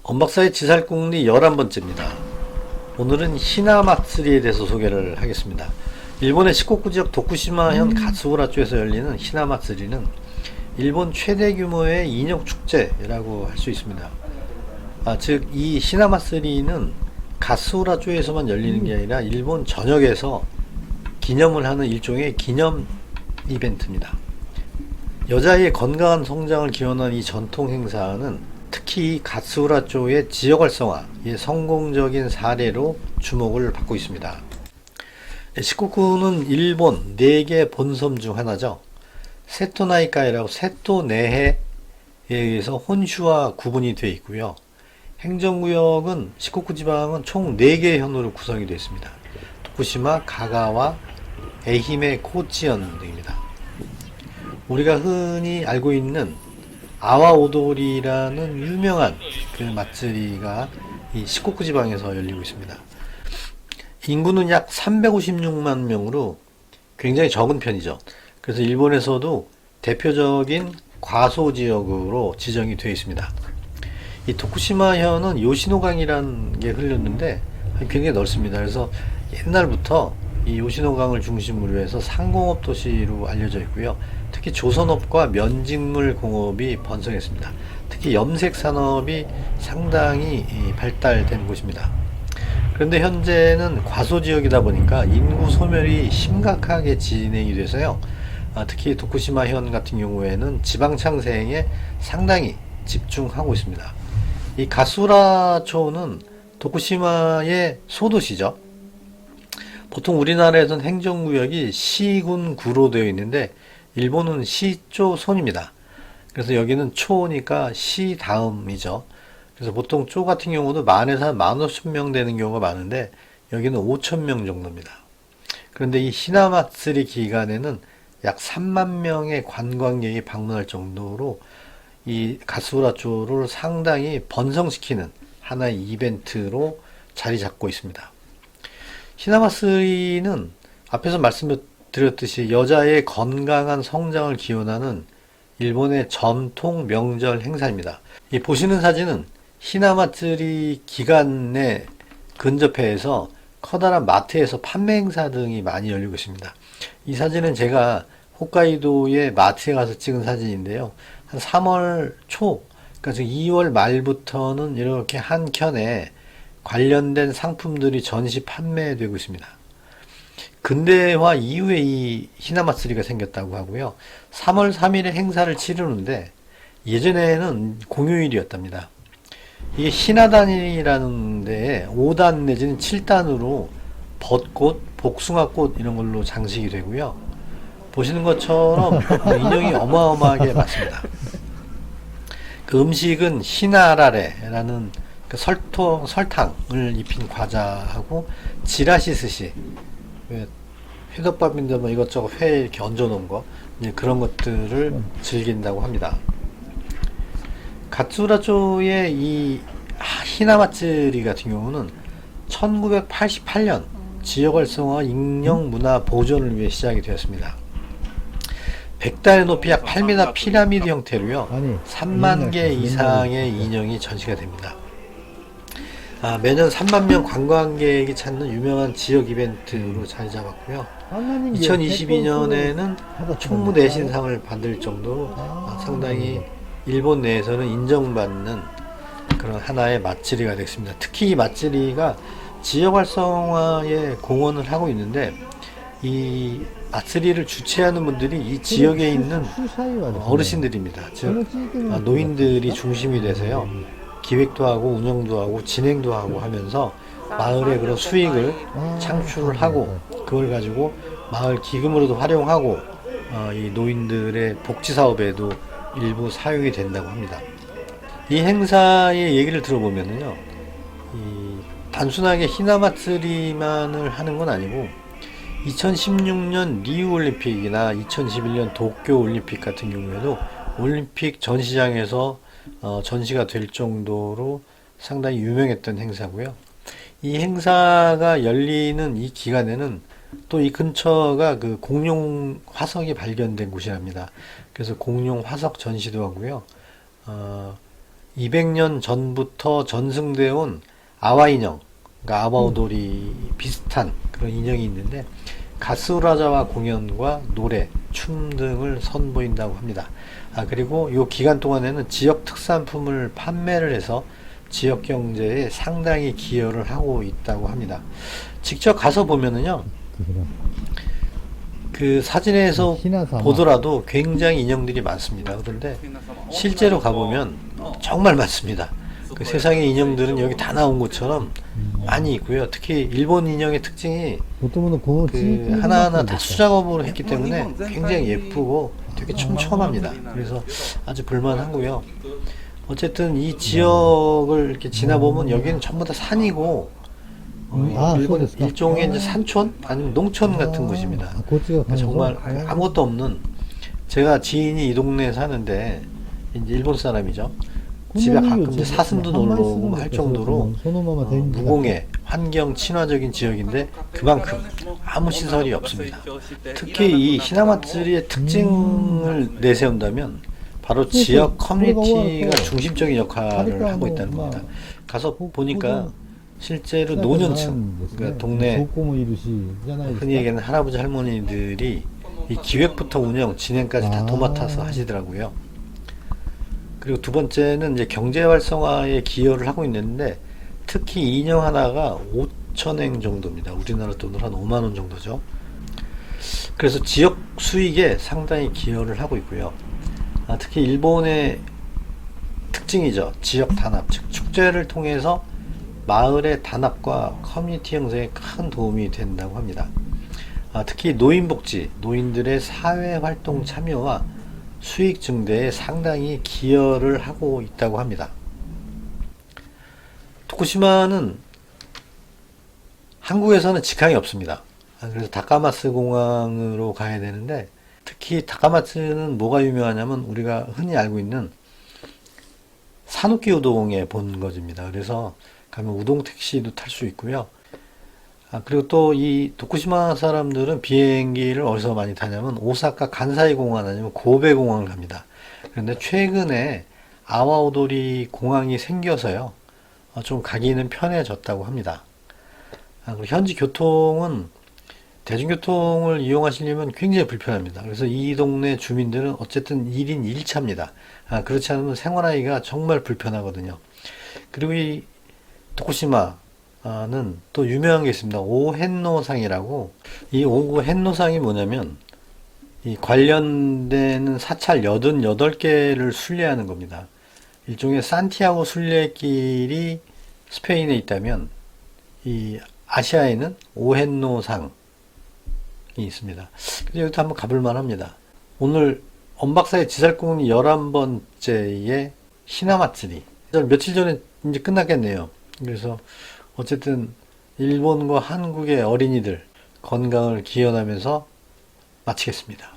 언박사의 지살궁리 11번째입니다. 오늘은 히나마츠리에 대해서 소개를 하겠습니다. 일본의 시코쿠 지역 도쿠시마현 가스우라주에서 열리는 히나마츠리는 일본 최대 규모의 인형 축제라고 할 수 있습니다. 즉 이 히나마츠리는 가스우라주에서만 열리는 게 아니라 일본 전역에서 기념을 하는 일종의 기념 이벤트입니다. 여자의 건강한 성장을 기원한 이 전통 행사는 특히 가스우라주의 지역 활성화의 성공적인 사례로 주목을 받고 있습니다. 시코쿠는 일본 4개 본섬 중 하나죠. 세토나이카이라고 세토 내해에 의해서 혼슈와 구분이 되어 있고요. 행정구역은 시코쿠 지방은 총 4개의 현으로 구성이 되어 있습니다. 도쿠시마, 가가와, 에히메, 코치현 등입니다. 우리가 흔히 알고 있는 아와오도리라는 유명한 그 마츠리가 이 시코쿠 지방에서 열리고 있습니다. 인구는 약 356만 명으로 굉장히 적은 편이죠. 그래서 일본에서도 대표적인 과소 지역으로 지정이 되어 있습니다. 이 도쿠시마현은 요시노강이라는 게 흘렀는데 굉장히 넓습니다. 그래서 옛날부터 이 요시노강을 중심으로 해서 상공업 도시로 알려져 있고요. 특히 조선업과 면직물 공업이 번성했습니다. 특히 염색 산업이 상당히 발달된 곳입니다. 그런데 현재는 과소 지역이다 보니까 인구 소멸이 심각하게 진행이 돼서요. 특히 도쿠시마현 같은 경우에는 지방 창생에 상당히 집중하고 있습니다. 이 가스우라초는 도쿠시마의 소도시죠. 보통 우리나라에서는 행정구역이 시군 구로 되어 있는데 일본은 시초손입니다. 그래서 여기는 초니까 시 다음이죠. 그래서 보통 초 같은 경우도 만에서 15,000명 되는 경우가 많은데 여기는 5,000명 정도입니다. 그런데 이 히나마츠리 기간에는 약 3만 명의 관광객이 방문할 정도로 이 가스우라초를 상당히 번성시키는 하나의 이벤트로 자리 잡고 있습니다. 히나마츠리는 앞에서 말씀드렸듯이 여자의 건강한 성장을 기원하는 일본의 전통 명절 행사입니다. 이 보시는 사진은 히나마츠리 기간에 근접해서 커다란 마트에서 판매 행사 등이 많이 열리고 있습니다. 이 사진은 제가 홋카이도의 마트에 가서 찍은 사진인데요. 한 3월 초, 그러니까 지금 2월 말부터는 이렇게 한 켠에 관련된 상품들이 전시 판매되고 있습니다. 근대화 이후에 이 히나마츠리가 생겼다고 하고요. 3월 3일에 행사를 치르는데 예전에는 공휴일이었답니다. 이게 히나단이라는 데에 5단 내지는 7단으로 벚꽃, 복숭아꽃 이런 걸로 장식이 되고요. 보시는 것처럼 인형이 어마어마하게 많습니다. 그 음식은 히나라레라는 그 설탕을 입힌 과자하고 지라시 스시, 회덮밥인데 뭐 이것저것 회 이렇게 얹어 놓은 거, 그런 것들을 즐긴다고 합니다. 가츠우라초의 이 히나마츠리 같은 경우는 1988년 지역 활성화 인형 문화 보존을 위해 시작이 되었습니다. 100단의 높이 약 8m 피라미드 형태로요. 3만 개 이상의 인형이 전시가 됩니다. 매년 3만 명 관광객이 찾는 유명한 지역 이벤트로 자리 잡았고요. 2022년에는 총무 대신상을 받을 정도로 상당히 일본 내에서는 인정받는 그런 하나의 마츠리가 됐습니다. 특히 이 마츠리가 지역 활성화에 공헌을 하고 있는데 이 마츠리를 주최하는 분들이 이 지역에 있는 어르신들입니다. 즉 노인들이 중심이 돼서요. 기획도 하고 운영도 하고 진행도 하고 하면서 마을의 그런 수익을 창출을 하고 그걸 가지고 마을 기금으로도 활용하고 이 노인들의 복지 사업에도 일부 사용이 된다고 합니다. 이 행사의 얘기를 들어보면요, 단순하게 히나마츠리만을 하는 건 아니고 2016년 리우 올림픽이나 2011년 도쿄 올림픽 같은 경우에도 올림픽 전시장에서 전시가 될 정도로 상당히 유명했던 행사고요. 이 행사가 열리는 이 기간에는 또 이 근처가 그 공룡 화석이 발견된 곳이랍니다. 그래서 공룡 화석 전시도 하고요. 200년 전부터 전승되어 온 아와 인형, 그러니까 아와 오도리 비슷한 그런 인형이 있는데 가스오라자와 공연과 노래, 춤 등을 선보인다고 합니다. 그리고 이 기간 동안에는 지역 특산품을 판매를 해서 지역 경제에 상당히 기여를 하고 있다고 합니다. 직접 가서 보면은요, 그 사진에서 히나사마. 보더라도 굉장히 인형들이 많습니다. 그런데 실제로 가보면 정말 많습니다. 그 세상의 인형들은 여기 다 나온 것처럼 많이 있고요. 특히 일본 인형의 특징이 그 하나하나 다 수작업으로 했기 때문에 굉장히 예쁘고 되게 촘촘합니다. 그래서 아주 볼만하고요. 어쨌든 이 지역을 이렇게 지나보면 여기는 전부 다 산이고 일본 일종의 이제 산촌 아니면 농촌 같은 곳입니다. 그러니까 정말 아무것도 없는, 제가 지인이 이 동네에 사는데 이제 일본 사람이죠. 집에 가끔 이제 사슴도 놀러 오고 할 정도로 무공해 환경 친화적인 지역인데 그만큼 아무 시설이 없습니다. 특히 이 히나마츠리의 특징을 내세운다면 바로 지역 커뮤니티가 중심적인 역할을 하고 있다는 겁니다. 가서 보니까 실제로 노년층, 그러니까 동네 흔히 얘기하는 할아버지 할머니들이 이 기획부터 운영, 진행까지 다 도맡아서 하시더라고요. 그리고 두 번째는 이제 경제 활성화에 기여를 하고 있는데 특히 이 인형 하나가 5,000엔 정도입니다. 우리나라 돈으로 한 5만 원 정도죠. 그래서 지역 수익에 상당히 기여를 하고 있고요. 특히 일본의 특징이죠. 지역 단합, 즉 축제를 통해서 마을의 단합과 커뮤니티 형성에 큰 도움이 된다고 합니다. 특히 노인복지, 노인들의 사회활동 참여와 수익 증대에 상당히 기여를 하고 있다고 합니다. 도쿠시마는 한국에서는 직항이 없습니다. 그래서 다카마츠 공항으로 가야 되는데 특히 다카마츠는 뭐가 유명하냐면 우리가 흔히 알고 있는 사누키 우동의 본거지입니다. 그래서 가면 우동 택시도 탈 수 있고요. 그리고 또 이 도쿠시마 사람들은 비행기를 어디서 많이 타냐면 오사카 간사이 공항 아니면 고베 공항을 갑니다. 그런데 최근에 아와오도리 공항이 생겨서요, 좀 가기는 편해졌다고 합니다. 그리고 현지 교통은 대중교통을 이용하시려면 굉장히 불편합니다. 그래서 이 동네 주민들은 어쨌든 1인 1차입니다. 그렇지 않으면 생활하기가 정말 불편하거든요. 그리고 이 도쿠시마는 또 유명한 게 있습니다. 오헨노상이라고. 이 오헨노상이 뭐냐면 이 관련되는 사찰 88개를 순례하는 겁니다. 일종의 산티아고 순례길이 스페인에 있다면 이 아시아에는 오헨노상이 있습니다. 그래서 여기도 한번 가볼 만합니다. 오늘 엄박사의 지살공리 11번째의 히나마츠리. 며칠 전에 이제 끝났겠네요. 그래서 어쨌든 일본과 한국의 어린이들 건강을 기원하면서 마치겠습니다.